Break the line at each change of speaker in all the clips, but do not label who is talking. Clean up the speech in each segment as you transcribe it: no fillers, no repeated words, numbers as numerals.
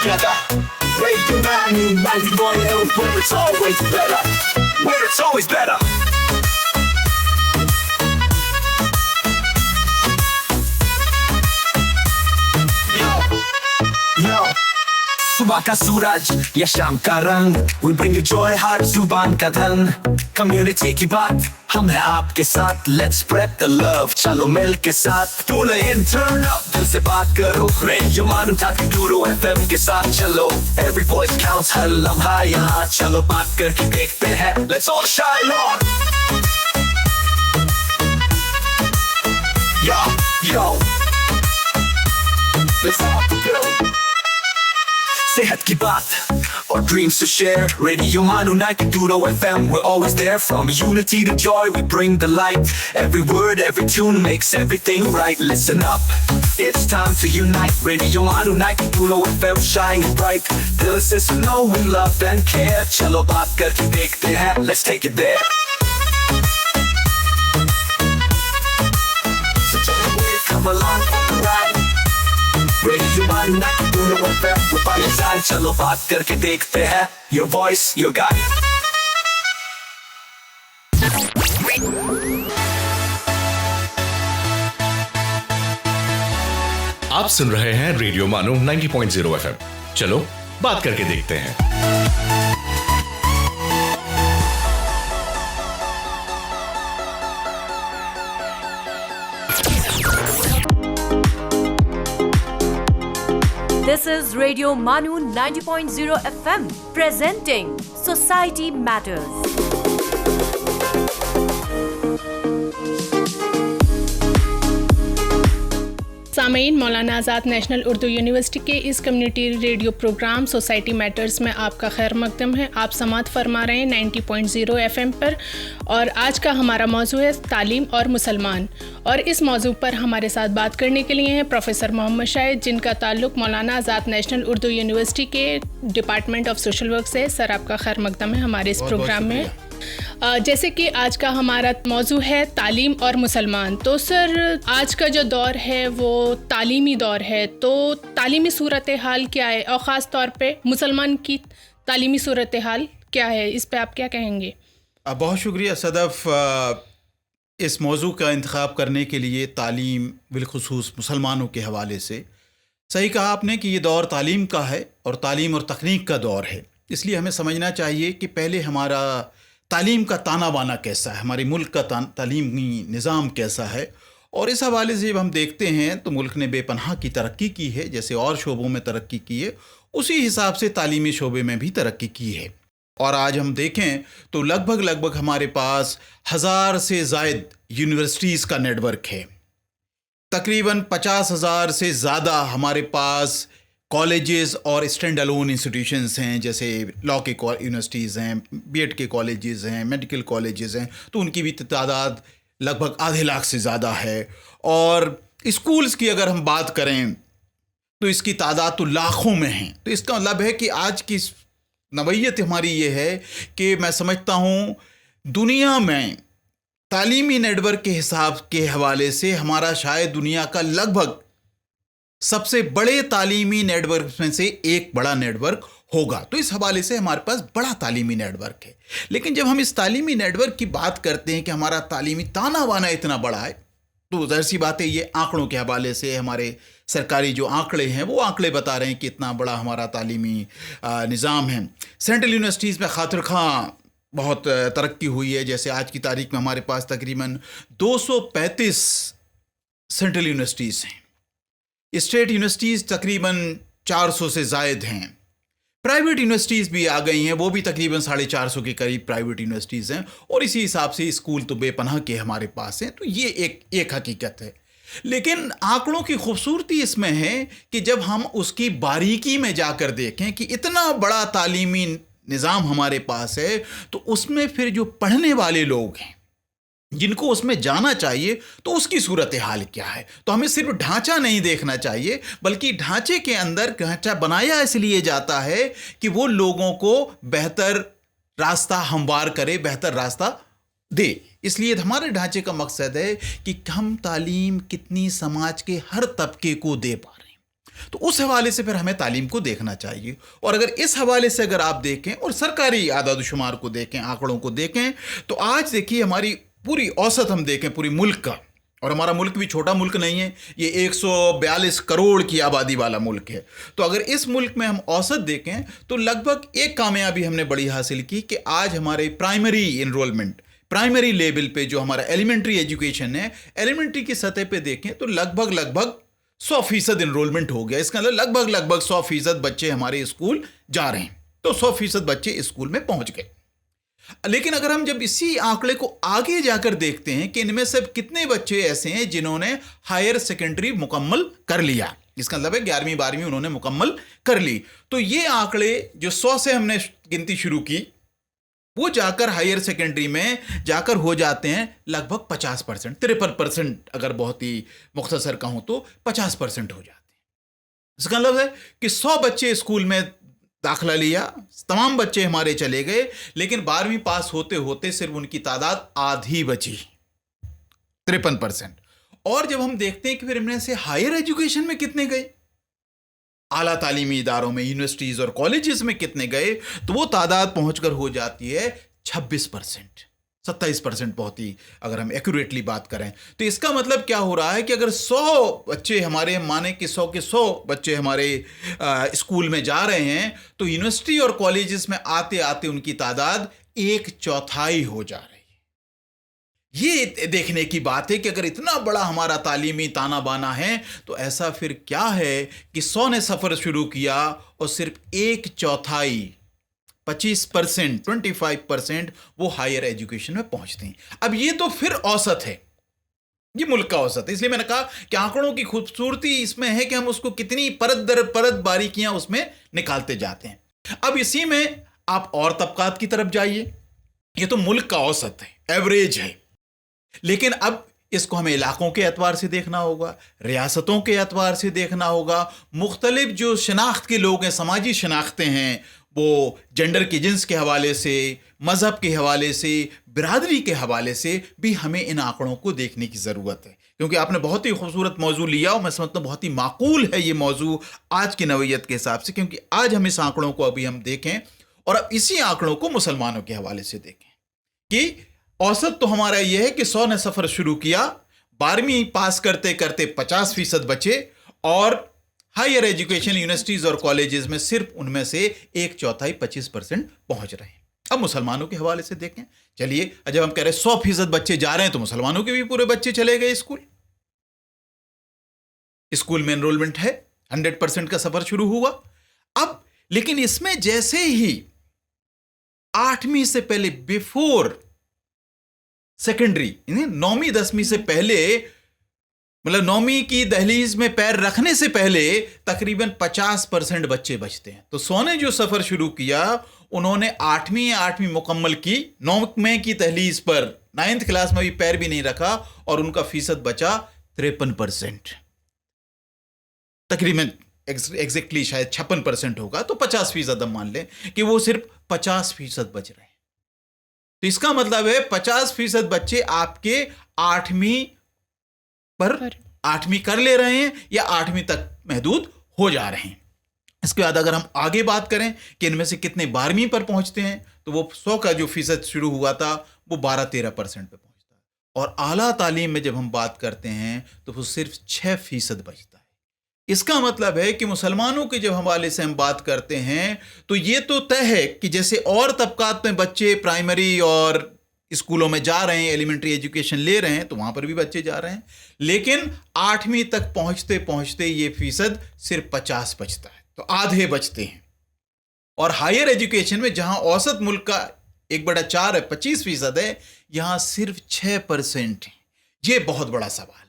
together. Radio Manu 91, where it's always better. Where it's always better. Yo. सुबह का सूरज या शाम का रंग, we bring you joy हर जुबान का धन. Community की बात हम हैं आपके साथ, let's spread the love. चलो मिल के साथ tune in, turn up, दिल से बात करो. Radio Manu 92 FM के साथ चलो. Every voice counts, हर लम्हा यहाँ. चलो बात करके देखते हैं, let's all shine on. Yo. Let's all go. सेहत की बात और dreams to share. Radio Manu 92 FM, we're always there. From unity to joy, we bring the light. Every word, every tune makes everything right. Listen up, it's time to unite. Radio Manu 92 FM, shining bright. दिल से सुनो, we love and care. चलो बात करके देखते हैं, let's take it there. So come along for the ride. Radio Manu 92 FM, we're by your side. चलो बात करके देखते हैं, your voice, your guide.
आप सुन रहे हैं रेडियो मानो 90.0 FM. चलो बात करके देखते हैं.
This is Radio Manu 90.0 FM presenting Society Matters.
सामीन, मौलाना आज़ाद नेशनल उर्दू यूनिवर्सिटी के इस community radio programme society matters में आपका खैर मकदम है. आप समात फरमा रहे हैं 90.0 FM पर और आज का हमारा मौजू है तालीम और मुसलमान. और इस मौजू पर हमारे साथ बात करने के लिए हैं प्रोफेसर मोहम्मद शाहिद, जिनका ताल्लुक़ मौलाना आज़ाद नेशनल उर्दू यूनिवर्सिटी के डिपार्टमेंट ऑफ सोशल वर्क से. सर, आपका खैर मकदम है हमारे इस प्रोग्राम में. जैसे कि आज का हमारा मौजू है तालीम और मुसलमान, तो सर आज का जो दौर है वो तालीमी दौर है, तो तालीमी सूरत हाल क्या है और ख़ास तौर पे मुसलमान की तालीमी सूरत हाल क्या है, इस पे आप क्या कहेंगे?
बहुत शुक्रिया सदफ़, इस मौजू का इंतख़ाब करने के लिए तालीम बिलखुसूस मुसलमानों के हवाले से. सही कहा आपने कि ये दौर तालीम का है और तालीम और तकनीक का दौर है. इसलिए हमें समझना चाहिए कि पहले हमारा तालीम का ताना बाना कैसा है, हमारे मुल्क का तालीमी निज़ाम कैसा है. और इस हवाले से जब हम देखते हैं तो मुल्क ने बेपनाह की तरक्की की है, जैसे और शोबों में तरक्की की है उसी हिसाब से तालीमी शोबे में भी तरक्की की है. और आज हम देखें तो लगभग हमारे पास 1000 से ज़ायद यूनिवर्सिटीज़ का नेटवर्क है. तकरीबन 50,000 से ज़्यादा हमारे पास कॉलेजेस और स्टैंड अलोन इंस्टीट्यूशंस हैं, जैसे लॉ के यूनिवर्सिटीज़ हैं, बीएड के कॉलेजेस हैं, मेडिकल कॉलेजेस हैं, तो उनकी भी तादाद लगभग आधे लाख से ज़्यादा है. और स्कूल्स की अगर हम बात करें तो इसकी तादाद तो लाखों में है. तो इसका मतलब है कि आज की नवैयत हमारी ये है कि मैं समझता हूँ दुनिया में तालीमी नेटवर्क के हिसाब के हवाले से हमारा शायद दुनिया का लगभग सबसे बड़े तालीमी नेटवर्क में से एक बड़ा नेटवर्क होगा. तो इस हवाले से हमारे पास बड़ा तालीमी नेटवर्क है. लेकिन जब हम इस तालीमी नेटवर्क की बात करते हैं कि हमारा तालीमी ताना बाना इतना बड़ा है, तो ज़ाहिर सी बात है ये आंकड़ों के हवाले से हमारे सरकारी जो आंकड़े हैं वो आंकड़े बता रहे हैं कि इतना बड़ा हमारा तालीमी निज़ाम है. सेंट्रल यूनिवर्सिटीज़ में खातिर खां बहुत तरक्की हुई है. जैसे आज की तारीख में हमारे पास तकरीबन 235 सेंट्रल यूनिवर्सिटीज़ हैं. स्टेट यूनिवर्सिटीज़ तकरीबन 400 से ज़ायद हैं. प्राइवेट यूनिवर्सिटीज़ भी आ गई हैं, वो भी तकरीबन 450 के करीब प्राइवेट यूनिवर्सिटीज़ हैं. और इसी हिसाब से स्कूल तो बेपनाह के हमारे पास हैं. तो ये एक हकीकत है. लेकिन आंकड़ों की खूबसूरती इसमें है कि जब हम उसकी बारीकी में जाकर देखें कि इतना बड़ा तालीमी निज़ाम हमारे पास है, तो उसमें फिर जो पढ़ने वाले लोग हैं जिनको उसमें जाना चाहिए, तो उसकी सूरत हाल क्या है. तो हमें सिर्फ ढांचा नहीं देखना चाहिए, बल्कि ढांचे के अंदर ढांचा बनाया इसलिए जाता है कि वो लोगों को बेहतर रास्ता हमवार करे, बेहतर रास्ता दे. इसलिए हमारे ढांचे का मकसद है कि हम तालीम कितनी समाज के हर तबके को दे पा रहे हैं. तो उस हवाले से फिर हमें तालीम को देखना चाहिए। और अगर इस हवाले से अगर आप देखें और सरकारी आदाद-ओ-शुमार को देखें, आंकड़ों को देखें, तो आज देखिए हमारी पूरी औसत हम देखें पूरी मुल्क का, और हमारा मुल्क भी छोटा मुल्क नहीं है, ये 142 करोड़ की आबादी वाला मुल्क है। तो अगर इस मुल्क में हम औसत देखें तो लगभग एक कामयाबी हमने बड़ी हासिल की कि आज हमारे प्राइमरी इनरोलमेंट, प्राइमरी लेवल पे जो हमारा एलिमेंट्री एजुकेशन है, एलिमेंट्री की सतह पे देखें तो लगभग 100% इनरोलमेंट हो गया। इसका मतलब लगभग 100% बच्चे हमारे स्कूल जा रहे हैं, तो 100% बच्चे स्कूल में पहुंच गए। लेकिन अगर हम जब इसी आंकड़े को आगे जाकर देखते हैं कि इनमें से कितने बच्चे ऐसे हैं जिन्होंने हायर सेकेंडरी मुकम्मल कर लिया, इसका मतलब है 11वीं 12वीं उन्होंने मुकम्मल कर ली, तो ये आंकड़े जो 100 से हमने गिनती शुरू की वो जाकर हायर सेकेंडरी में जाकर हो जाते हैं लगभग 50%, 53% अगर बहुत ही मुख्तसर कहूं तो 50% हो जाते हैं। इसका मतलब है कि 100 बच्चे स्कूल में दाखिला लिया, तमाम बच्चे हमारे चले गए, लेकिन 12वीं पास होते होते सिर्फ उनकी तादाद आधी बची, 53%। और जब हम देखते हैं कि फिर इनमें से हायर एजुकेशन में कितने गए, आला तालीमी इदारों में, यूनिवर्सिटीज और कॉलेजेस में कितने गए, तो वो तादाद पहुंचकर हो जाती है 26%, 27% बहुत ही अगर हम एक्यूरेटली बात करें। तो इसका मतलब क्या हो रहा है कि अगर 100 बच्चे हमारे, माने कि 100 के 100 बच्चे हमारे स्कूल में जा रहे हैं, तो यूनिवर्सिटी और कॉलेजेस में आते आते उनकी तादाद 1/4 हो जा रही है। ये देखने की बात है कि अगर इतना बड़ा हमारा तालीमी ताना बाना है, तो ऐसा फिर क्या है कि 100 ने सफ़र शुरू किया और सिर्फ 1/4, 25%, 25% वो हायर एजुकेशन में पहुंचते हैं। अब ये तो फिर औसत है, ये मुल्क का औसत है। इसलिए मैंने कहा कि आंकड़ों की खूबसूरती इसमें है कि हम उसको कितनी परत दर परत बारीकियां उसमें निकालते जाते हैं। अब इसी में आप और तबकात की तरफ जाइए, ये तो मुल्क का औसत है, एवरेज है, लेकिन अब इसको हमें इलाकों के एतबार से देखना होगा, रियासतों के एतबार से देखना होगा, मुख्तलिफ जो शनाख्त के लोग हैं, समाजी शनाख्तें हैं, वो जेंडर के जिन्स के हवाले से, मज़हब के हवाले से, बिरादरी के हवाले से भी हमें इन आंकड़ों को देखने की ज़रूरत है। क्योंकि आपने बहुत ही खूबसूरत मौजू लिया और मैं समझता हूँ बहुत ही माकूल है ये मौजू आज की नौइयत के हिसाब से, क्योंकि आज हम इस आंकड़ों को अभी हम देखें और अब इसी आंकड़ों को मुसलमानों के हवाले से देखें कि औसत तो हमारा यह है कि 100 ने सफ़र शुरू किया, 12वीं पास करते करते 50% बचे, और हायर एजुकेशन यूनिवर्सिटीज और कॉलेजेस में सिर्फ उनमें से 1/4, 25% पहुंच रहे हैं। अब मुसलमानों के हवाले से देखें, चलिए जब हम कह रहे हैं 100% बच्चे जा रहे हैं, तो मुसलमानों के भी पूरे बच्चे चले गए स्कूल में एनरोलमेंट है, 100% का सफर शुरू हुआ। अब लेकिन इसमें जैसे ही 8वीं से पहले, बिफोर सेकेंडरी, 9वीं 10वीं से पहले, मतलब 9वीं की दहलीज में पैर रखने से पहले तकरीबन 50% बच्चे बचते हैं। तो 100 ने जो सफर शुरू किया, उन्होंने 8वीं मुकम्मल की, 9वीं की दहलीज पर 9th क्लास में भी पैर भी नहीं रखा, और उनका फीसद बचा 53%, तकरीबन एग्जैक्टली शायद 56% होगा, तो 50% हम मान लें कि वो सिर्फ 50% बच रहे हैं। तो इसका मतलब है 50% बच्चे आपके 8वीं कर ले रहे हैं या 8वीं तक महदूद हो जा रहे हैं। इसके बाद अगर हम आगे बात करें कि इनमें से कितने 12वीं पर पहुंचते हैं, तो वो 100 का जो फीसद शुरू हुआ था वो 12-13% पे पहुंचता है। और आला तालीम में जब हम बात करते हैं तो वो सिर्फ 6% बचता है। इसका मतलब है कि मुसलमानों के जब हवाले से हम बात करते हैं तो ये तो तय है कि जैसे और तबकात में बच्चे प्राइमरी और स्कूलों में जा रहे हैं, एलिमेंट्री एजुकेशन ले रहे हैं, तो वहां पर भी बच्चे जा रहे हैं, लेकिन 8वीं तक पहुंचते पहुंचते ये फीसद सिर्फ 50 बचता है, तो आधे बचते हैं। और हायर एजुकेशन में जहां औसत मुल्क का 1/4 है, 25% है, यहां सिर्फ 6% है। ये बहुत बड़ा सवाल है।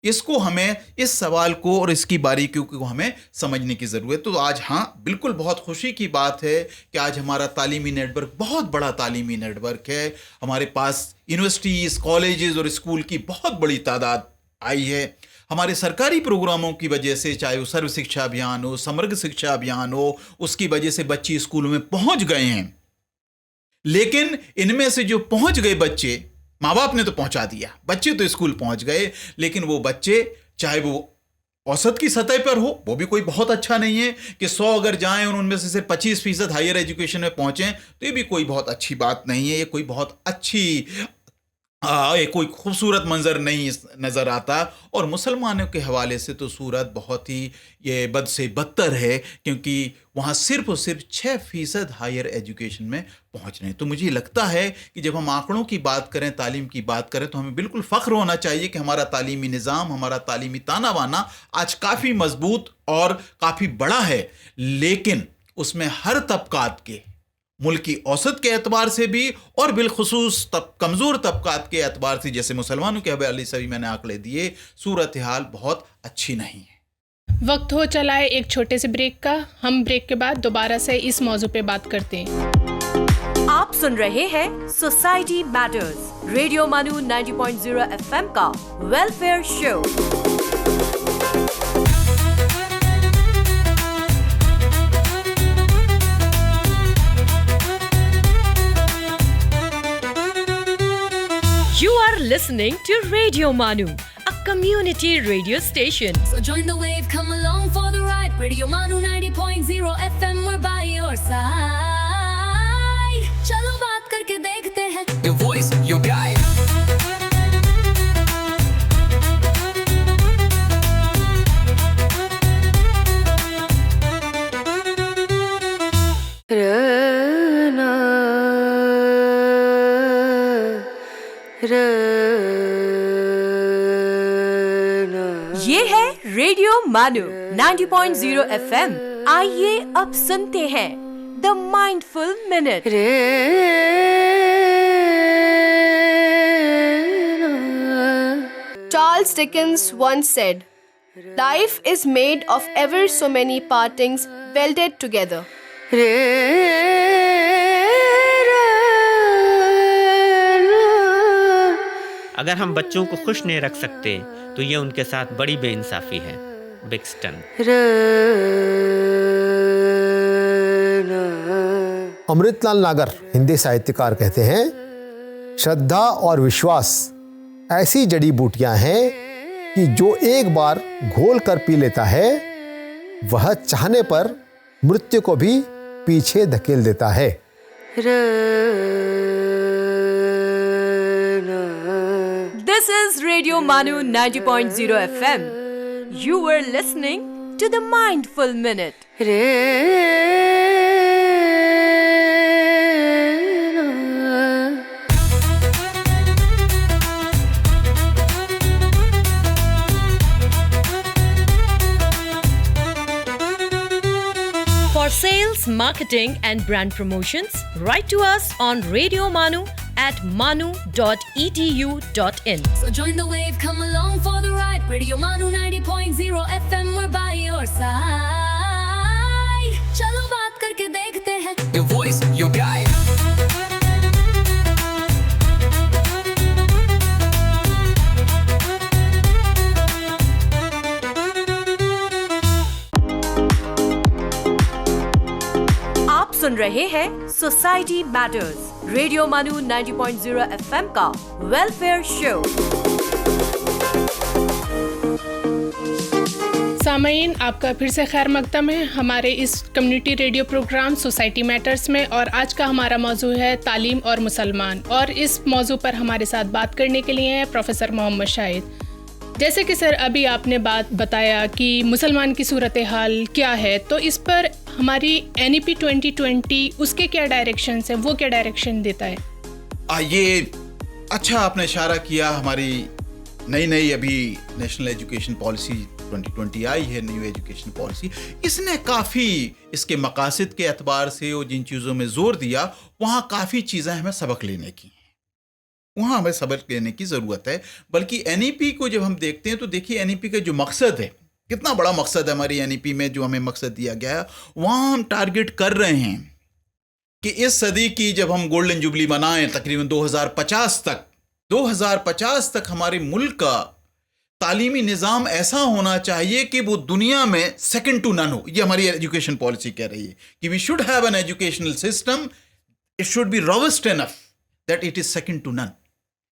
इसको हमें, इस सवाल को और इसकी बारीकियों को हमें समझने की ज़रूरत है। तो आज हाँ, बिल्कुल बहुत खुशी की बात है कि आज हमारा तालीमी नेटवर्क बहुत बड़ा तालीमी नेटवर्क है। हमारे पास यूनिवर्सिटीज़, कॉलेजेस और स्कूल की बहुत बड़ी तादाद आई है। हमारे सरकारी प्रोग्रामों की वजह से, चाहे वो सर्व शिक्षा अभियान हो, समग्र शिक्षा अभियान हो, उसकी वजह से बच्चे स्कूलों में पहुँच गए हैं। लेकिन इनमें से जो पहुँच गए बच्चे, माँ बाप ने तो पहुंचा दिया, बच्चे तो स्कूल पहुंच गए, लेकिन वो बच्चे, चाहे वो औसत की सतह पर हो, वो भी कोई बहुत अच्छा नहीं है कि 100 अगर जाएं और उनमें से सिर्फ 25% हायर एजुकेशन में पहुंचें, तो ये भी कोई बहुत अच्छी बात नहीं है। ये कोई बहुत अच्छी ये कोई खूबसूरत मंजर नहीं नज़र आता। और मुसलमानों के हवाले से तो सूरत बहुत ही ये बद से बदतर है, क्योंकि वहाँ सिर्फ और सिर्फ 6% हायर एजुकेशन में पहुँच रहे हैं। तो मुझे लगता है कि जब हम आंकड़ों की बात करें, तालीम की बात करें, तो हमें बिल्कुल फ़ख्र होना चाहिए कि हमारा तालीमी निज़ाम, हमारा तालीमी ताना बाना आज काफ़ी मजबूत और काफ़ी बड़ा है। लेकिन उसमें हर तबकात के, मुल्क की औसत के एतबार से भी और बिलखुसूस कमज़ोर तबकात के एतबार से, जैसे मुसलमानों के हवाले से भी मैंने आंकड़े दिए, सूरत हाल बहुत अच्छी नहीं है।
वक्त हो चला है एक छोटे से ब्रेक का। हम ब्रेक के बाद दोबारा से इस मौजू पे बात करते हैं।
आप सुन रहे हैं सोसाइटी मैटर्स, रेडियो मानू 90.0 FM का welfare show. You are listening to Radio Manu, a community radio station.
So join the wave, come along for the ride. Radio Manu 90.0 FM, we're by your side. चलो बात करके देखते हैं.
Your voice, your guide.
ये है radio मानू 90.0 FM। आइए अब सुनते हैं the mindful minute.
Charles Dickens once said, "Life is made of ever so many partings welded together."
अगर हम बच्चों को खुश नहीं रख सकते तो ये उनके साथ बड़ी बेइंसाफी है। बिक्सटन।
अमृतलाल नागर हिंदी साहित्यकार कहते हैं, श्रद्धा और विश्वास ऐसी जड़ी बूटियां हैं कि जो एक बार घोल कर पी लेता है वह चाहने पर मृत्यु को भी पीछे धकेल देता है।
This is Radio Manu 90.0 FM. You were listening to the Mindful Minute. For sales, marketing and brand promotions, write to us on Radio Manu at manu.edu.in.
So join the wave, come along for the ride. Radio Manu 90.0 FM, we're by your side. चलो बात करके देखते हैं.
Your voice, your guide.
आप सुन रहे हैं society matters, radio मानू 90.0 FM का वेलफेयर शो।
सामईन, आपका फिर से खैर मकदम है हमारे इस community radio programme society matters में। और आज का हमारा मौजू है तालीम और मुसलमान। और इस मौजू पर हमारे साथ बात करने के लिए हैं प्रोफेसर मोहम्मद शाहिद। जैसे कि सर अभी आपने बात बताया कि मुसलमान की सूरत हाल क्या है, तो इस पर हमारी NEP 2020 उसके क्या डायरेक्शन है, वो क्या डायरेक्शन देता है?
ये अच्छा आपने इशारा किया। हमारी नई अभी नेशनल एजुकेशन पॉलिसी 2020 आई है, न्यू एजुकेशन पॉलिसी। इसने काफ़ी इसके मकासद के एतबार से और जिन चीज़ों में जोर दिया, वहाँ काफ़ी चीज़ें हमें सबक लेने की, वहाँ हमें सबक लेने की ज़रूरत है। बल्कि NEP को जब हम देखते हैं तो देखिए NEP का जो मकसद है, कितना बड़ा मकसद है हमारी NEP में, जो हमें मकसद दिया गया है, वहाँ हम टारगेट कर रहे हैं कि इस सदी की जब हम गोल्डन जुबली मनाएं, तकरीबन 2050 तक हमारे मुल्क का तालीमी निज़ाम ऐसा होना चाहिए कि वो दुनिया में सेकंड टू नन हो। ये हमारी एजुकेशन पॉलिसी कह रही है कि we should have an educational system, it should be robust enough that it is second to none.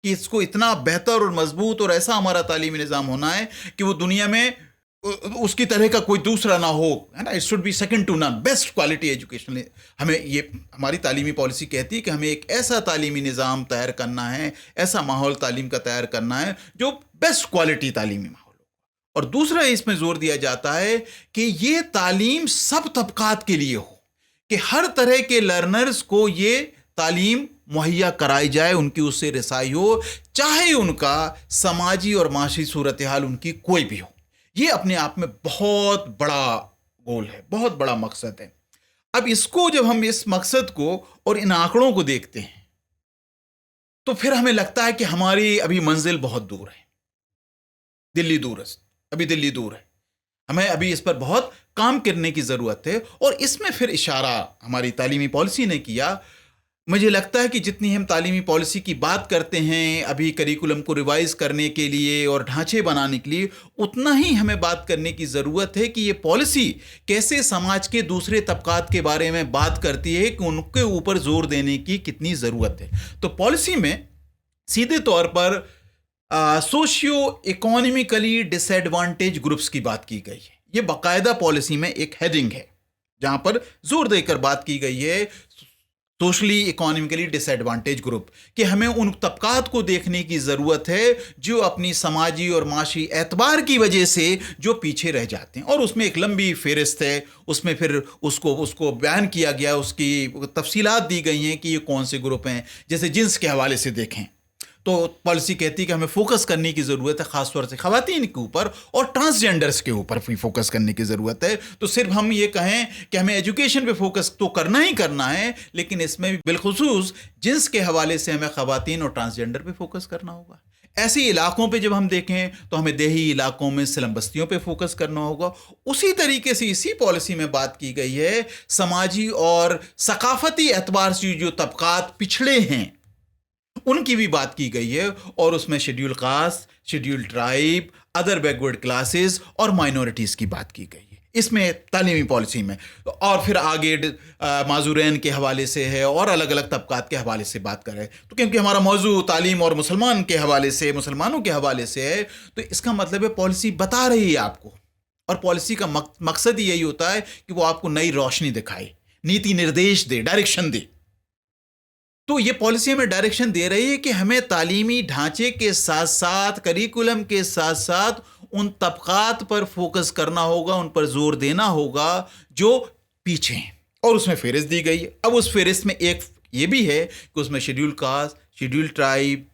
कि इसको इतना बेहतर और मजबूत और ऐसा हमारा तालीमी निज़ाम होना है कि वो दुनिया में उसकी तरह का कोई दूसरा ना हो, है ना। It should be second to none, best quality education. हमें ये हमारी तालीमी पॉलिसी कहती है कि हमें एक ऐसा तालीमी निज़ाम तैयार करना है, ऐसा माहौल तालीम का तैयार करना है जो बेस्ट क्वालिटी तालीमी माहौल हो। और दूसरा इसमें जोर दिया जाता है कि ये तालीम सब तबकात के लिए हो, कि हर तरह के लर्नर्स को ये तालीम मुहैया कराई जाए, उनकी उससे रसाई हो, चाहे उनका समाजी और माशी सूरत हाल उनकी कोई भी हो। ये अपने आप में बहुत बड़ा गोल है, बहुत बड़ा मकसद है। अब इसको जब हम इस मकसद को और इन आंकड़ों को देखते हैं तो फिर हमें लगता है कि हमारी अभी मंजिल बहुत दूर है, दिल्ली दूर है, अभी दिल्ली दूर है, हमें अभी इस पर बहुत काम करने की ज़रूरत है। और इसमें फिर इशारा हमारी तालीमी पॉलिसी ने किया। मुझे लगता है कि जितनी हम तालीमी पॉलिसी की बात करते हैं अभी करिकुलम को रिवाइज करने के लिए और ढांचे बनाने के लिए, उतना ही हमें बात करने की ज़रूरत है कि ये पॉलिसी कैसे समाज के दूसरे तबकात के बारे में बात करती है, कि उनके ऊपर जोर देने की कितनी ज़रूरत है। तो पॉलिसी में सीधे तौर पर सोशियो इकोनॉमिकली डिसएडवांटेज ग्रुप्स की बात की गई है। ये बाकायदा पॉलिसी में एक हेडिंग है जहाँ पर जोर देकर बात की गई है सोशली इकोनॉमिकली डिसएडवांटेज ग्रुप, कि हमें उन तबकात को देखने की ज़रूरत है जो अपनी समाजी और माशी एतबार की वजह से जो पीछे रह जाते हैं। और उसमें एक लंबी फहरिस्त है, उसमें फिर उसको बयान किया गया, उसकी तफसीलात दी गई हैं कि ये कौन से ग्रुप हैं। जैसे जिन्स के हवाले से देखें तो पॉलिसी कहती है कि हमें फोकस करने की ज़रूरत है ख़ासतौर से ख़वातीन के ऊपर और ट्रांसजेंडर्स के ऊपर भी फोकस करने की ज़रूरत है। तो सिर्फ हम ये कहें कि हमें एजुकेशन पे फोकस तो करना ही करना है, लेकिन इसमें भी बिलखुसूस जिन्स के हवाले से हमें ख़वातीन और ट्रांसजेंडर पे फोकस करना होगा। ऐसे इलाकों पे जब हम देखें तो हमें देही इलाकों में स्लम बस्तियों पे फोकस करना होगा। उसी तरीके से इसी पॉलिसी में बात की गई है समाजी और सकाफती एतबार से जो तबकात पिछड़े हैं उनकी भी बात की गई है। और उसमें schedule caste, schedule tribe, other backward classes और माइनॉरिटीज़ की बात की गई है इसमें तालीमी पॉलिसी में। और फिर आगे माजूरैन के हवाले से है और अलग अलग तबकात के हवाले से बात कर रहे हैं। तो क्योंकि हमारा मौजू तालीम और मुसलमान के हवाले से, मुसलमानों के हवाले से है, तो इसका मतलब है पॉलिसी बता रही है आपको। और पॉलिसी का मकसद ही यही होता है कि वो आपको नई रोशनी दिखाए, नीति निर्देश दे, डायरेक्शन दे। तो ये पॉलिसी हमें डायरेक्शन दे रही है कि हमें तालीमी ढांचे के साथ साथ, करिकुलम के साथ साथ उन तबकात पर फोकस करना होगा, उन पर जोर देना होगा जो पीछे हैं। और उसमें फहरिस्त दी गई है। अब उस फहरिस्त में एक ये भी है कि उसमें schedule caste, schedule tribe,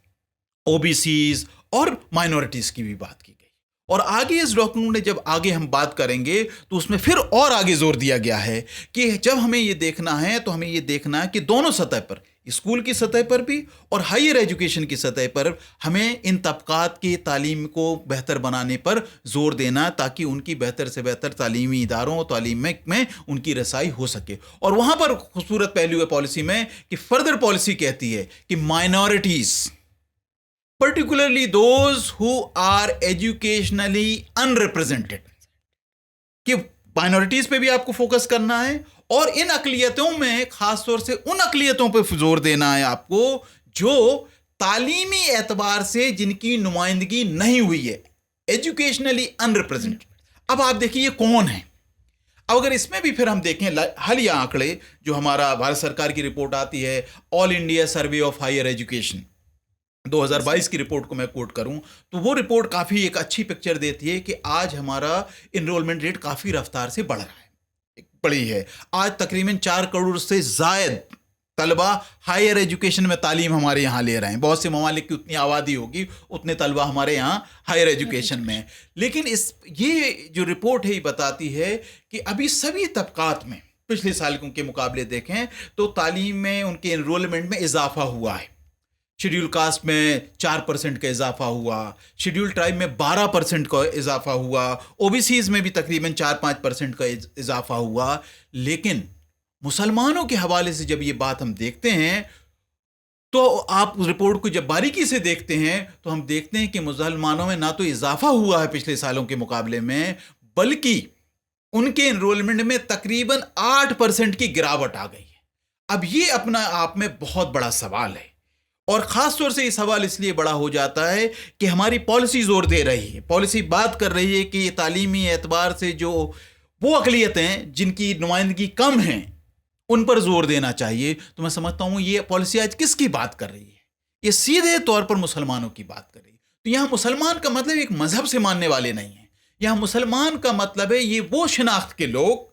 OBCs और माइनॉरिटीज़ की भी बात की गई। और आगे इस डॉक्यूमेंट में जब आगे हम बात करेंगे तो उसमें फिर और आगे जोर दिया गया है कि जब हमें ये देखना है तो हमें ये देखना है कि दोनों सतह पर, स्कूल की सतह पर भी और हायर एजुकेशन की सतह पर, हमें इन तबकात की तालीम को बेहतर बनाने पर जोर देना, ताकि उनकी बेहतर से बेहतर तालीमी इदारों, तालीम में उनकी रसाई हो सके। और वहाँ पर खूबसूरत पहलू है पॉलिसी में कि फर्दर पॉलिसी कहती है कि minorities, particularly those who are educationally unrepresented, कि माइनॉरिटीज पे भी आपको फोकस करना है और इन अकलियतों में खासतौर से उन अकलियतों पे जोर देना है आपको जो तालीमी एतबार से जिनकी नुमाइंदगी नहीं हुई है, एजुकेशनली अनरिप्रेजेंटेड। अब आप देखिए ये कौन है। अब अगर इसमें भी फिर हम देखें हालिया आंकड़े, जो हमारा भारत सरकार की रिपोर्ट आती है, all India survey of higher education 2022 की रिपोर्ट को मैं कोट करूं तो वो रिपोर्ट काफ़ी एक अच्छी पिक्चर देती है कि आज हमारा इनरोलमेंट रेट काफ़ी रफ्तार से बढ़ रहा है, बड़ी है। आज तकरीबन 4 करोड़ से ज़ायद तलबा हायर एजुकेशन में तालीम हमारे यहाँ ले रहे हैं। बहुत से ममालिक की उतनी आबादी होगी, उतने तलबा हमारे यहाँ हायर एजुकेशन में। लेकिन ये जो रिपोर्ट है ये बताती है कि अभी सभी तबकात में पिछले साल के मुकाबले देखें तो तालीम में उनके इनरोलमेंट में इजाफा हुआ है। शेड्यूल कास्ट में 4% का इजाफा हुआ, शेड्यूल ट्राइब में 12% का इजाफा हुआ, ओबीसीज में भी तकरीबन 4-5% का इजाफा हुआ। लेकिन मुसलमानों के हवाले से जब ये बात हम देखते हैं तो आप रिपोर्ट को जब बारीकी से देखते हैं तो हम देखते हैं कि मुसलमानों में ना तो इजाफा हुआ है पिछले सालों के मुकाबले में, बल्कि उनके इनरोलमेंट में तकरीबन 8% की गिरावट आ गई है। अब ये अपना आप में बहुत बड़ा सवाल है और ख़ास तौर से ये सवाल इसलिए बड़ा हो जाता है कि हमारी पॉलिसी जोर दे रही है, पॉलिसी बात कर रही है कि ये तालीमी एतबार से जो वो अक़लियतें जिनकी नुमाइंदगी कम हैं उन पर जोर देना चाहिए। तो मैं समझता हूँ ये पॉलिसी आज किसकी बात कर रही है? ये सीधे तौर पर मुसलमानों की बात कर रही है। तो यहाँ मुसलमान का मतलब एक मज़हब से मानने वाले नहीं हैं। यहाँ मुसलमान का मतलब है ये वो शिनाख्त के लोग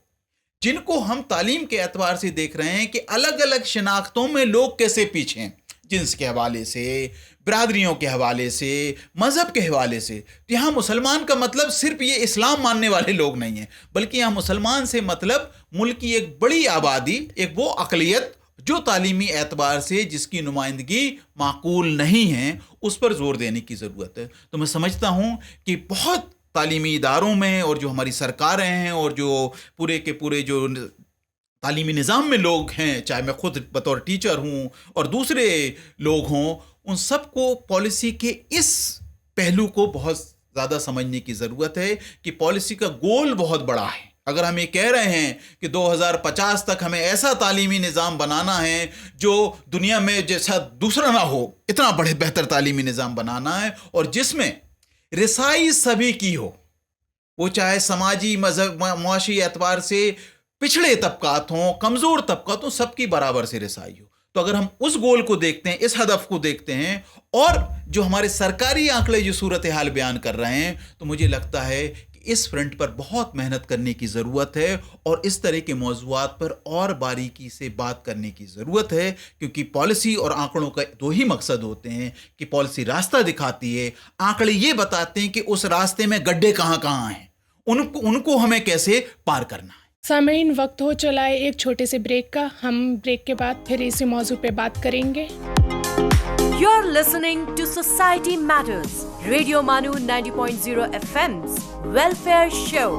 जिनको हम तालीम के एतबार से देख रहे हैं कि अलग अलग शिनाख्तों में लोग कैसे पीछे हैं, जिन्स के हवाले से, बिरादरियों के हवाले से, मज़हब के हवाले से। तो यहाँ मुसलमान का मतलब सिर्फ ये इस्लाम मानने वाले लोग नहीं हैं, बल्कि यहाँ मुसलमान से मतलब मुल्क की एक बड़ी आबादी, एक वो अक़लियत जो तालीमी एतबार से जिसकी नुमाइंदगी माकूल नहीं है, उस पर ज़ोर देने की ज़रूरत है। तो मैं समझता हूँ कि बहुत तालीमी इदारों में और जो हमारी सरकारें हैं और जो पूरे के पूरे जो तालीमी निज़ाम में लोग हैं, चाहे मैं ख़ुद बतौर टीचर हूँ और दूसरे लोग हों, उन सबको पॉलिसी के इस पहलू को बहुत ज़्यादा समझने की ज़रूरत है कि पॉलिसी का गोल बहुत बड़ा है। अगर हम ये कह रहे हैं कि 2050 तक हमें ऐसा तालीमी निज़ाम बनाना है जो दुनिया में जैसा दूसरा ना हो, इतना बड़े बेहतर तालीमी निज़ाम बनाना है और जिसमें रिसाई सभी की हो, वो चाहे समाजी मजहब मुआशी एतबार से पिछड़े तबकात हों, कमज़ोर तबकात हों, सबकी बराबर से रिसाई हो। तो अगर हम उस गोल को देखते हैं, इस हदफ को देखते हैं और जो हमारे सरकारी आंकड़े जो सूरत हाल बयान कर रहे हैं, तो मुझे लगता है कि इस फ्रंट पर बहुत मेहनत करने की ज़रूरत है और इस तरह के मौज़ूआत पर और बारीकी से बात करने की ज़रूरत है, क्योंकि पॉलिसी और आंकड़ों का दो ही मकसद होते हैं कि पॉलिसी रास्ता दिखाती है, आंकड़े ये बताते हैं कि उस रास्ते में गड्ढे कहाँ कहाँ हैं, उनको हमें कैसे पार करना है।
सामीन, वक्त हो चला है एक छोटे से ब्रेक का। हम ब्रेक के बाद फिर इसी मौजू पे बात करेंगे।
You're listening to Society Matters, Radio Manu 90.0 FM's Welfare Show.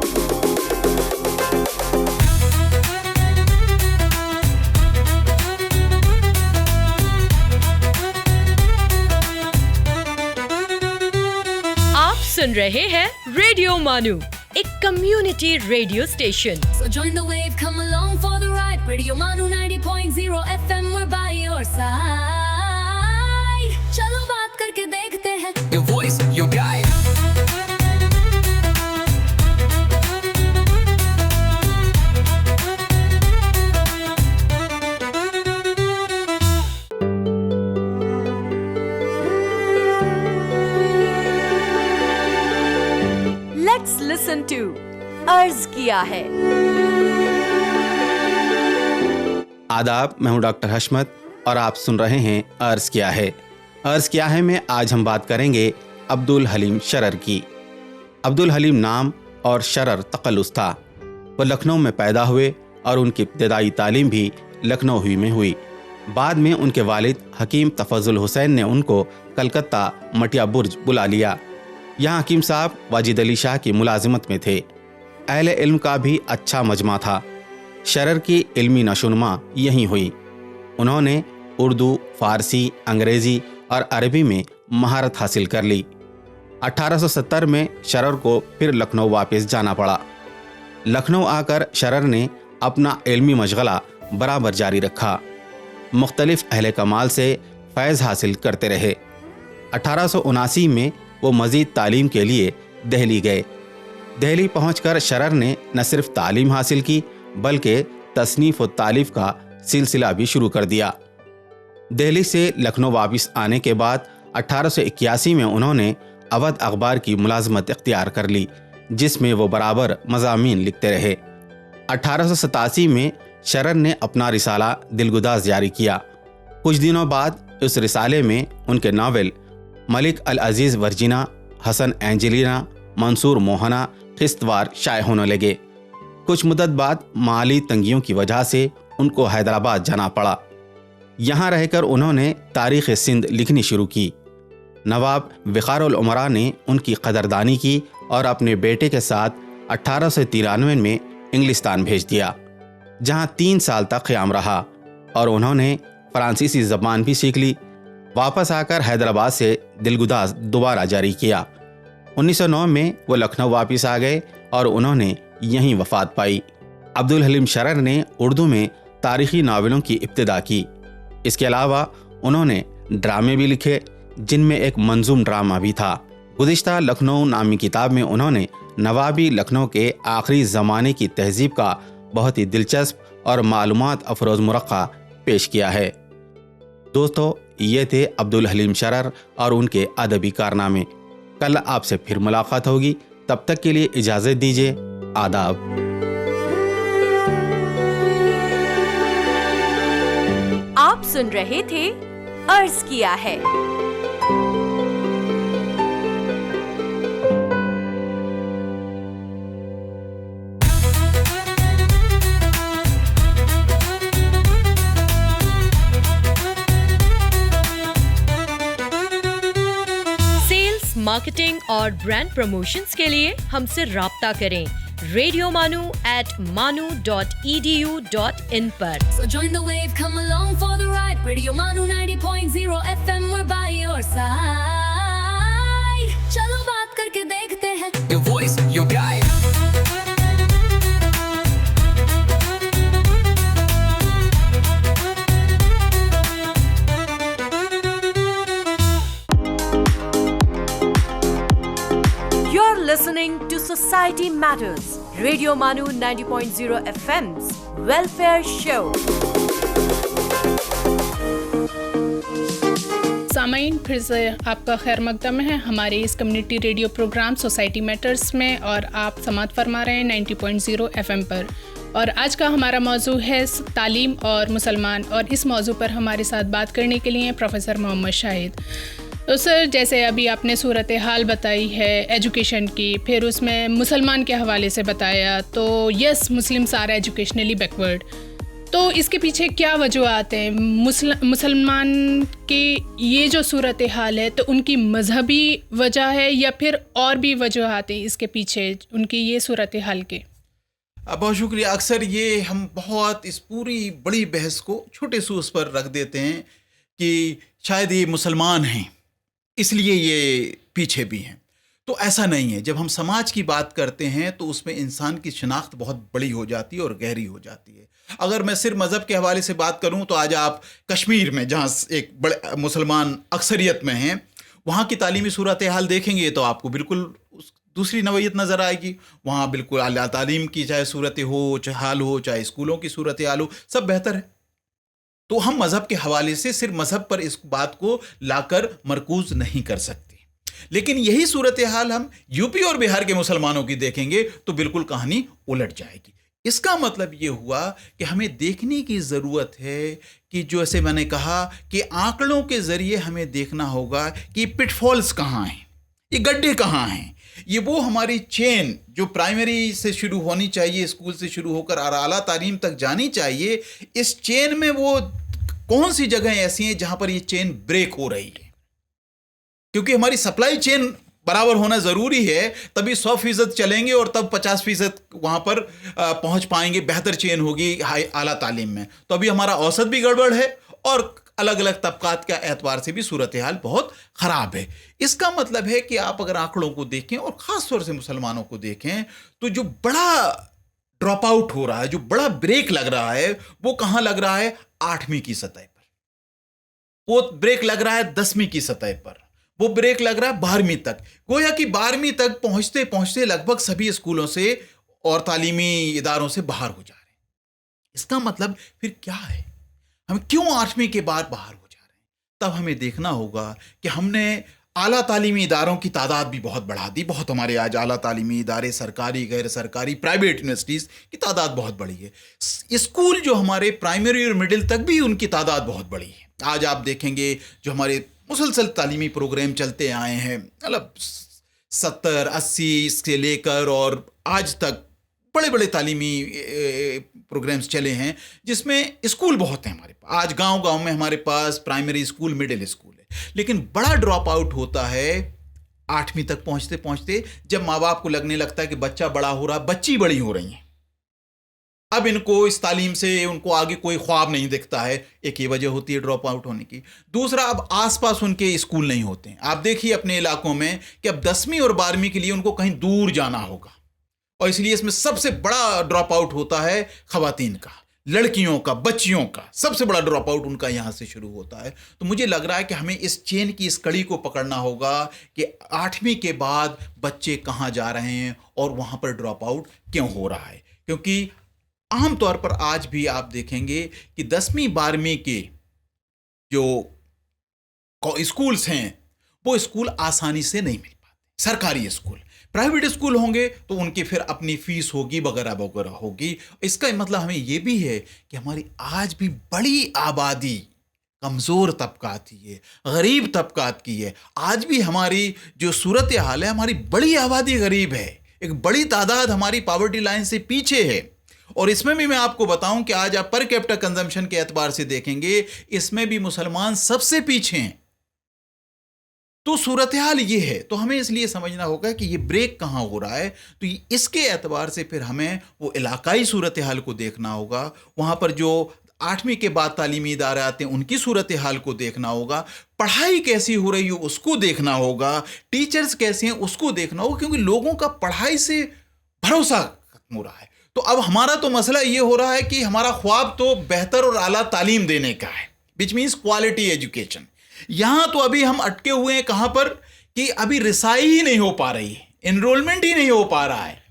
आप सुन रहे हैं रेडियो मानू, एक community radio station.
So join the wave, come along for the ride. Radio Manu 90.0 FM, we're by your side. चलो बात करके देखते हैं.
Your voice, your guide.
Let's listen to अर्ज किया है।
आदाब, मैं हूं डॉक्टर हशमत और आप सुन रहे हैं अर्ज किया है। अर्ज किया है में आज हम बात करेंगे अब्दुल हलीम शरर की। अब्दुल हलीम नाम और शरर तकल्लुस था। वह लखनऊ में पैदा हुए और उनकी इब्तदाई तालीम भी लखनऊ ही में हुई। बाद में उनके वालिद हकीम तफजुल हुसैन ने उनको कलकत्ता मटिया बुर्ज बुला लिया। यहाँ हकीम साहब वाजिद अली शाह की मुलाजिमत में थे। अहले इल्म का भी अच्छा मजमा था। शरर की इल्मी नशोनुमा यहीं हुई। उन्होंने उर्दू, फ़ारसी, अंग्रेज़ी और अरबी में महारत हासिल कर ली। 1870 में शरर को फिर लखनऊ वापस जाना पड़ा। लखनऊ आकर शरर ने अपना इल्मी मशगला बराबर जारी रखा। मुख्तलिफ अहले कमाल से फैज़ हासिल करते रहे। 1879 में वो मज़ीद तालीम के लिए दिल्ली गए। दिल्ली पहुंचकर शरर ने न सिर्फ तालीम हासिल की बल्कि तसनीफ़ व तालीफ़ का सिलसिला भी शुरू कर दिया। दिल्ली से लखनऊ वापस आने के बाद 1881 में उन्होंने अवध अखबार की मुलाजमत इख्तियार कर ली, जिसमें वो बराबर मज़ामीन लिखते रहे। 1887 में शरर ने अपना रिसाला दिलगुदाज जारी किया। कुछ दिनों बाद उस रिसाले में उनके नावल मलिक अल अजीज़ वर्जिना, हसन एंजेलिना, मंसूर मोहना किस्तवार शाये होने लगे। कुछ मुद्दत बाद माली तंगियों की वजह से उनको हैदराबाद जाना पड़ा। यहाँ रहकर उन्होंने तारीख़ सिंध लिखनी शुरू की। नवाब वक़ारुल उमरा ने उनकी कदरदानी की और अपने बेटे के साथ 1893 में इंग्लिस्तान भेज दिया, जहाँ 3 साल तक क़याम रहा और उन्होंने फ़्रांसीसी ज़बान भी सीख ली। वापस आकर हैदराबाद से दिलगुदाज दोबारा जारी किया। 1909 में वो लखनऊ वापस आ गए और उन्होंने यहीं वफ़ात पाई। अब्दुल हलीम शरर ने उर्दू में तारीख़ी नावलों की इब्तिदा की। इसके अलावा उन्होंने ड्रामे भी लिखे, जिनमें एक मंजूम ड्रामा भी था। गुज़िश्ता लखनऊ नामी किताब में उन्होंने नवाबी लखनऊ के आखिरी ज़माने की तहजीब का बहुत ही दिलचस्प और मालूमात अफरोज़ मुरक्का पेश किया है। दोस्तों, ये थे अब्दुल हलीम शरर और उनके अदबी कारनामे। कल आपसे फिर मुलाकात होगी, तब तक के लिए इजाज़त दीजिए। आदाब।
आप सुन रहे थे अर्ज किया है। सेल्स, मार्केटिंग और ब्रांड प्रमोशंस के लिए हमसे राब्ता करें radiomanu@manu.edu.in पर।
So join the wave, come along for the ride. Radio Manu 90.0 FM, we're by your side. चलो बात करके देखते हैं।
Your voice, your guide.
You're listening to Society Matters, Radio Manu 90.0 FM's Welfare Show.
सामाइन, फिर से आपका खैर मकदम है हमारे इस community radio programme society matters में, और आप समाअत फरमा रहे हैं 90.0 FM पर। और आज का हमारा मौजू है तालीम और मुसलमान, और इस मौजू पर हमारे साथ बात करने के लिए प्रोफेसर मोहम्मद शाहिद। तो सर, जैसे अभी आपने सूरत हाल बताई है एजुकेशन की, फिर उसमें मुसलमान के हवाले से बताया, तो yes, Muslims are educationally backward. तो इसके पीछे क्या वजूहत हैं? मुसलमान की ये जो सूरत हाल है, तो उनकी मजहबी वजह है या फिर और भी वजूहत हैं इसके पीछे उनकी ये सूरत हाल के?
बहुत शुक्रिया। अक्सर ये हम बहुत इस पूरी बड़ी बहस को छोटे से उस पर रख देते हैं कि शायद ये मुसलमान हैं इसलिए ये पीछे भी हैं। तो ऐसा नहीं है। जब हम समाज की बात करते हैं तो उसमें इंसान की शिनाख्त बहुत बड़ी हो जाती है और गहरी हो जाती है। अगर मैं सिर्फ मज़हब के हवाले से बात करूं तो आज आप कश्मीर में, जहां एक बड़े मुसलमान अक्सरियत में हैं, वहाँ की तालीमी सूरत हाल देखेंगे तो आपको बिल्कुल दूसरी नवैयत नज़र आएगी। वहाँ बिल्कुल आला तालीम की चाहे सूरत हो, चाहे हाल हो, चाहे स्कूलों की सूरत हाल हो, सब बेहतर है। तो हम मज़हब के हवाले से सिर्फ मज़हब पर इस बात को लाकर मरकूज नहीं कर सकते। लेकिन यही सूरत हाल हम यूपी और बिहार के मुसलमानों की देखेंगे तो बिल्कुल कहानी उलट जाएगी। इसका मतलब ये हुआ कि हमें देखने की ज़रूरत है कि जैसे मैंने कहा कि आंकड़ों के ज़रिए हमें देखना होगा कि पिटफॉल्स कहाँ हैं, ये गड्ढे कहाँ हैं। ये वो हमारी चेन जो प्राइमरी से शुरू होनी चाहिए, स्कूल से शुरू होकर आला तालीम तक जानी चाहिए, इस चेन में वो कौन सी जगह ऐसी हैं जहाँ पर ये चेन ब्रेक हो रही है। क्योंकि हमारी सप्लाई चेन बराबर होना ज़रूरी है, तभी 100% चलेंगे और तब 50% वहाँ पर पहुँच पाएंगे। बेहतर चेन होगी आला तालीम में। तो अभी हमारा औसत भी गड़बड़ है और अलग अलग तबकात के एतबार से भी सूरत हाल बहुत ख़राब है। इसका मतलब है कि आप अगर आंकड़ों को देखें और ख़ास तौर से मुसलमानों को देखें तो जो बड़ा ड्रॉप आउट हो रहा है, जो बड़ा ब्रेक लग रहा है, वो कहाँ लग रहा है? 8वीं की सतह पर। वो ब्रेक लग रहा है 10वीं की सतह पर। वो ब्रेक लग रहा है 12वीं तक। गोया कि 12वीं तक पहुँचते पहुँचते लगभग सभी स्कूलों से और तालीमी इदारों से बाहर हो जा रहे हैं। इसका मतलब फिर क्या है? हम क्यों 8वीं के बाद बाहर हो जा रहे हैं? तब हमें देखना होगा कि हमने आला तालीमी इदारों की तादाद भी बहुत बढ़ा दी। बहुत हमारे आज आला तालीमी इदारे, सरकारी, गैर सरकारी, प्राइवेट यूनिवर्सिटीज़ की तादाद बहुत बड़ी है। स्कूल जो हमारे प्राइमरी और मिडिल तक भी उनकी तादाद बहुत बड़ी है। आज आप देखेंगे जो हमारे मुसलसल तालीमी प्रोग्राम चलते आए हैं, मतलब 70, 80 से लेकर और आज तक बड़े बड़े तालीमी प्रोग्राम्स चले हैं, जिसमें स्कूल बहुत हैं हमारे पास। आज गांव-गांव में हमारे पास प्राइमरी स्कूल, मिडिल स्कूल है। लेकिन बड़ा ड्रॉप आउट होता है 8वीं तक पहुंचते पहुंचते, जब माँ बाप को लगने लगता है कि बच्चा बड़ा हो रहा, बच्ची बड़ी हो रही हैं, अब इनको इस तालीम से उनको आगे कोई ख्वाब नहीं दिखता है। एक ये वजह होती है ड्रॉप आउट होने की। दूसरा, अब आसपास उनके स्कूल नहीं होते हैं। आप देखिए अपने इलाकों में कि अब 10वीं और 12वीं के लिए उनको कहीं दूर जाना होगा, और इसलिए इसमें सबसे बड़ा ड्रॉप आउट होता है ख़वातीन का। लड़कियों का, बच्चियों का सबसे बड़ा ड्रॉप आउट उनका यहाँ से शुरू होता है। तो मुझे लग रहा है कि हमें इस चेन की, इस कड़ी को पकड़ना होगा कि 8वीं के बाद बच्चे कहाँ जा रहे हैं और वहाँ पर ड्रॉप आउट क्यों हो रहा है। क्योंकि आमतौर पर आज भी आप देखेंगे कि 10वीं 12वीं के जो स्कूल्स हैं वो स्कूल आसानी से नहीं मिल पाते। सरकारी स्कूल, प्राइवेट स्कूल होंगे तो उनकी फिर अपनी फीस होगी, वगैरह वगैरह होगी। इसका मतलब हमें ये भी है कि हमारी आज भी बड़ी आबादी कमज़ोर तबकात की है, गरीब तबकात की है। आज भी हमारी जो सूरत हाल है, हमारी बड़ी आबादी गरीब है, एक बड़ी तादाद हमारी पॉवर्टी लाइन से पीछे है। और इसमें भी मैं आपको बताऊं कि आज आप पर कैपिटा कंजम्पशन के एतबार से देखेंगे, इसमें भी मुसलमान सबसे पीछे हैं। तो सूरत हाल ये है। तो हमें इसलिए समझना होगा कि ये ब्रेक कहाँ हो रहा है। तो इसके एतबार से फिर हमें वो इलाकाई सूरत हाल को देखना होगा, वहाँ पर जो 8वीं के बाद तालीमी इदारे आते हैं उनकी सूरत हाल को देखना होगा, पढ़ाई कैसी हो रही हो उसको देखना होगा, टीचर्स कैसे हैं उसको देखना होगा, क्योंकि लोगों का पढ़ाई से भरोसा खत्म हो रहा है। तो अब हमारा तो मसला ये हो रहा है कि हमारा ख्वाब तो बेहतर और आला तालीम देने का है, विच मीन्स क्वालिटी एजुकेशन। यहां तो अभी हम अटके हुए हैं कहां पर कि अभी रिसाई ही नहीं हो पा रही है, एनरोलमेंट ही नहीं हो पा रहा है,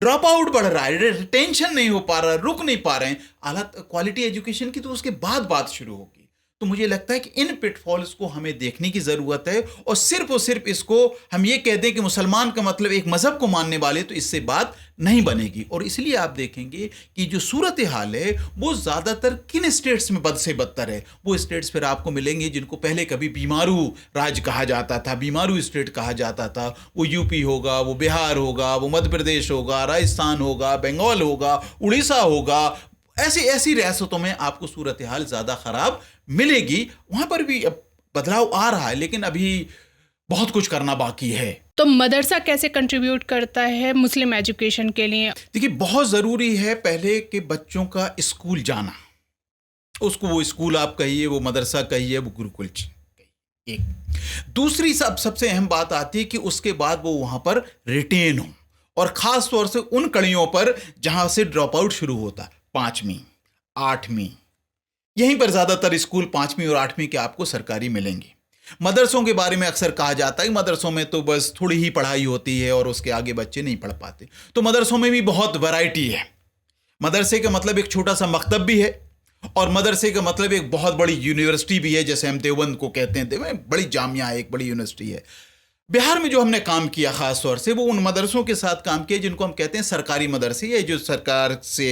ड्रॉप आउट बढ़ रहा है, रिटेंशन नहीं हो पा रहा, रुक नहीं पा रहे हैं। आला क्वालिटी एजुकेशन की तो उसके बाद बात शुरू होगी। तो मुझे लगता है कि इन पिटफॉल्स को हमें देखने की ज़रूरत है। और सिर्फ इसको हम ये कह दें कि मुसलमान का मतलब एक मज़हब को मानने वाले, तो इससे बात नहीं बनेगी। और इसलिए आप देखेंगे कि जो सूरत हाल है वो ज़्यादातर किन स्टेट्स में बद से बदतर है। वो स्टेट्स फिर आपको मिलेंगे जिनको पहले कभी बीमारू राज कहा जाता था, बीमारू स्टेट कहा जाता था। वो यूपी होगा, वो बिहार होगा, वो मध्य प्रदेश होगा, राजस्थान होगा, बंगाल होगा, उड़ीसा होगा। ऐसी रियासतों में आपको सूरत हाल ज़्यादा ख़राब मिलेगी। वहाँ पर भी अब बदलाव आ रहा है, लेकिन अभी बहुत कुछ करना बाकी है।
तो मदरसा कैसे कंट्रीब्यूट करता है मुस्लिम एजुकेशन के लिए?
देखिए, बहुत ज़रूरी है पहले के बच्चों का स्कूल जाना। उसको वो स्कूल आप कहिए, वो मदरसा कहिए, वो गुरुकुल कहिए। एक दूसरी सबसे अहम बात आती है कि उसके बाद वो वहाँ पर रिटेन हो, और ख़ास तौर से उन कड़ियों पर जहाँ से ड्रॉप आउट शुरू होता, 5वीं 8वीं, यहीं पर ज़्यादातर स्कूल 5वीं और 8वीं के आपको सरकारी मिलेंगे। मदरसों के बारे में अक्सर कहा जाता है कि मदरसों में तो बस थोड़ी ही पढ़ाई होती है और उसके आगे बच्चे नहीं पढ़ पाते। तो मदरसों में भी बहुत वैरायटी है। मदरसे का मतलब एक छोटा सा मकतब भी है, और मदरसे का मतलब एक बहुत बड़ी यूनिवर्सिटी भी है, जैसे हम देवबंद को कहते हैं। देवबंद बड़ी जामिया है, एक बड़ी यूनिवर्सिटी है। बिहार में जो हमने काम किया ख़ास तौर से, वो उन मदरसों के साथ काम किया जिनको हम कहते हैं सरकारी मदरसे, या जो सरकार से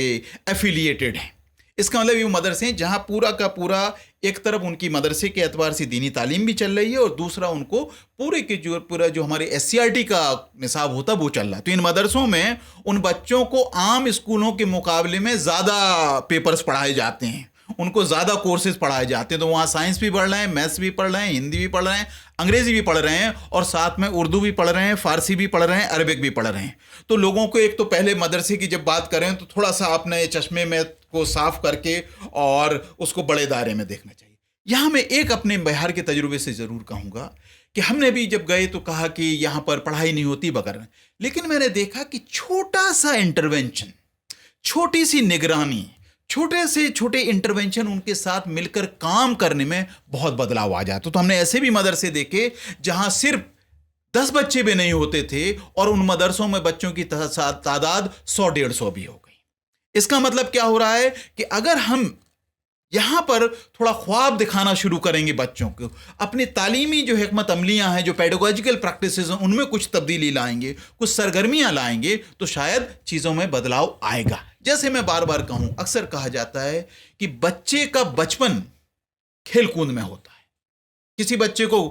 एफिलिएटेड हैं। इसका मतलब ये मदरसे हैं जहाँ पूरा का पूरा एक तरफ उनकी मदरसे के एतबार से दीनी तालीम भी चल रही है, और दूसरा उनको पूरा जो हमारे SCRT का निसाब होता वो चल रहा है। तो इन मदरसों में उन बच्चों को आम स्कूलों के मुकाबले में ज़्यादा पेपर्स पढ़ाए जाते हैं, उनको ज़्यादा कोर्सेज पढ़ाए जाते हैं। तो वहाँ साइंस भी पढ़ रहे हैं, मैथ्स भी पढ़ रहे हैं, हिंदी भी पढ़ रहे हैं, अंग्रेज़ी भी पढ़ रहे हैं, और साथ में उर्दू भी पढ़ रहे हैं, फ़ारसी भी पढ़ रहे हैं, अरबिक भी पढ़ रहे हैं। तो लोगों को एक तो पहले मदरसे की जब बात करें तो थोड़ा सा अपने चश्मे में को साफ करके और उसको बड़े दायरे में देखना चाहिए। यहाँ मैं एक अपने बिहार के तजुर्बे से ज़रूर कहूँगा कि हमने भी जब गए तो कहा कि यहाँ पर पढ़ाई नहीं होती वगैरह, लेकिन मैंने देखा कि छोटा सा इंटरवेंशन, छोटी सी निगरानी, छोटे से छोटे इंटरवेंशन उनके साथ मिलकर काम करने में बहुत बदलाव आ जाता। तो हमने ऐसे भी मदरसे देखे जहाँ सिर्फ 10 बच्चे भी नहीं होते थे, और उन मदरसों में बच्चों की तादाद 100-150 भी हो गई। इसका मतलब क्या हो रहा है कि अगर हम यहाँ पर थोड़ा ख्वाब दिखाना शुरू करेंगे बच्चों को, अपनी तालीमी जो हिकमत अमलियाँ हैं, जो पेडागोजिकल प्रैक्टिसेस हैं, उनमें कुछ तब्दीली लाएंगे, कुछ सरगर्मियाँ लाएंगे, तो शायद चीज़ों में बदलाव आएगा। जैसे मैं बार बार कहूँ, अक्सर कहा जाता है कि बच्चे का बचपन खेल कूद में होता है। किसी बच्चे को,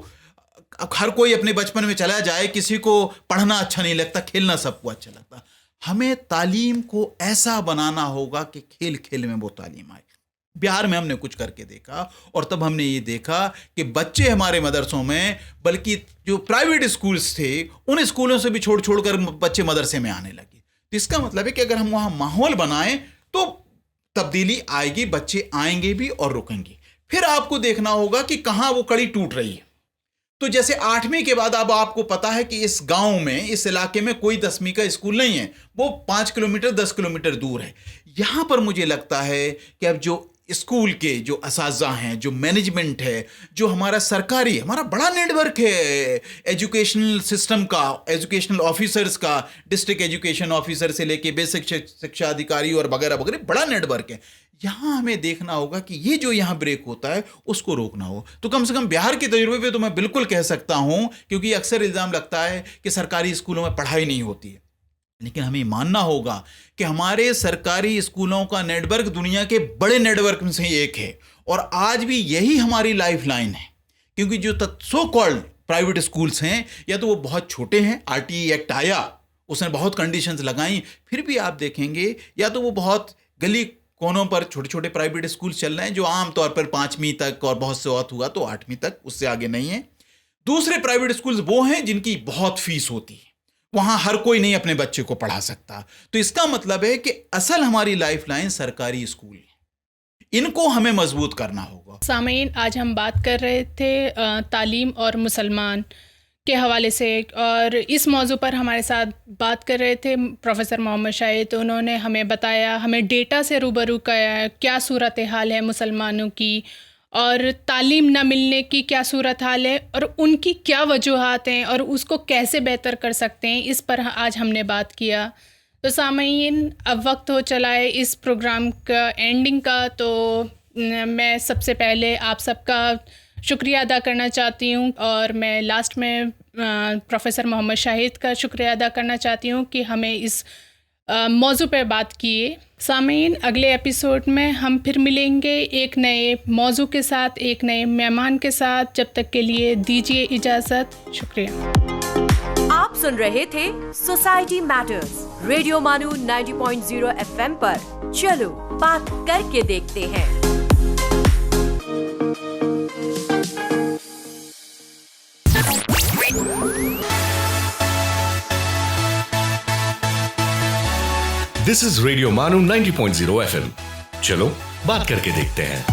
हर कोई अपने बचपन में चला जाए, किसी को पढ़ना अच्छा नहीं लगता, खेलना सबको अच्छा लगता। हमें तालीम को ऐसा बनाना होगा कि खेल खेल में वो तालीम आए। बिहार में हमने कुछ करके देखा, और तब हमने ये देखा कि बच्चे हमारे मदरसों में, बल्कि जो प्राइवेट स्कूल्स थे उन स्कूलों से भी छोड़ कर बच्चे मदरसे में आने लगे। तो इसका मतलब है कि अगर हम वहाँ माहौल बनाएं तो तब्दीली आएगी, बच्चे आएंगे भी और रुकेंगे। फिर आपको देखना होगा कि कहाँ वो कड़ी टूट रही है। तो जैसे 8वीं के बाद अब आपको पता है कि इस गांव में, इस इलाके में कोई 10वीं का स्कूल नहीं है, वो 5 किलोमीटर 10 किलोमीटर दूर है। यहाँ पर मुझे लगता है कि अब जो स्कूल के जो असातिज़ा हैं, जो मैनेजमेंट है, जो हमारा सरकारी, हमारा बड़ा नेटवर्क है एजुकेशनल सिस्टम का, एजुकेशनल ऑफिसर्स का, डिस्ट्रिक्ट एजुकेशन ऑफिसर से लेके बेसिक शिक्षा अधिकारी और वगैरह वगैरह, बड़ा नेटवर्क है। यहाँ हमें देखना होगा कि ये जो यहाँ ब्रेक होता है उसको रोकना हो। तो कम से कम बिहार के तजुर्बे पे तो मैं बिल्कुल कह सकता हूँ, क्योंकि अक्सर इल्ज़ाम लगता है कि सरकारी स्कूलों में पढ़ाई नहीं होती है, लेकिन हमें मानना होगा कि हमारे सरकारी स्कूलों का नेटवर्क दुनिया के बड़े नेटवर्क में से एक है, और आज भी यही हमारी लाइफ लाइन है। क्योंकि जो सो कॉल्ड प्राइवेट स्कूल्स हैं, या तो वो बहुत छोटे हैं, RTE एक्ट आया, उसने बहुत कंडीशंस लगाई, फिर भी आप देखेंगे या तो वो बहुत गली कोनों पर छोटे छोटे प्राइवेट स्कूल चल रहे हैं जो आमतौर पर 5वीं तक और बहुत से बहुत हुआ तो 8वीं तक, उससे आगे नहीं है। दूसरे प्राइवेट स्कूल्स वो हैं जिनकी बहुत फीस होती है, वहां हर कोई नहीं अपने बच्चे को पढ़ा सकता। तो इसका मतलब है कि असल हमारी लाइफ लाइन सरकारी स्कूल है, इनको हमें मजबूत करना होगा।
सामीन, आज हम बात कर रहे थे तालीम और मुसलमान के हवाले से, और इस मौजू पर हमारे साथ बात कर रहे थे प्रोफेसर मोहम्मद शाहिद। उन्होंने हमें बताया, हमें डेटा से रूबरू किया क्या सूरत हाल है मुसलमानों की, और तालीम न मिलने की क्या सूरत हाल है, और उनकी क्या वजूहात हैं, और उसको कैसे बेहतर कर सकते हैं। इस पर आज हमने बात किया। तो सामीन, अब वक्त हो चला है इस प्रोग्राम का एंडिंग का, तो मैं सबसे पहले आप सबका शुक्रिया अदा करना चाहती हूँ, और मैं लास्ट में प्रोफेसर मोहम्मद शाहिद का शुक्रिया अदा करना चाहती हूँ कि हमें इस मौजू पर बात किए। सामीन, अगले एपिसोड में हम फिर मिलेंगे एक नए मौजू के साथ, एक नए मेहमान के साथ। जब तक के लिए दीजिए इजाज़त। शुक्रिया।
आप सुन रहे थे सोसाइटी मैटर्स रेडियो मानू 90.0 FM पर। चलो बात करके देखते हैं।
दिस इज रेडियो मानू 90.0 FM। चलो बात करके देखते हैं।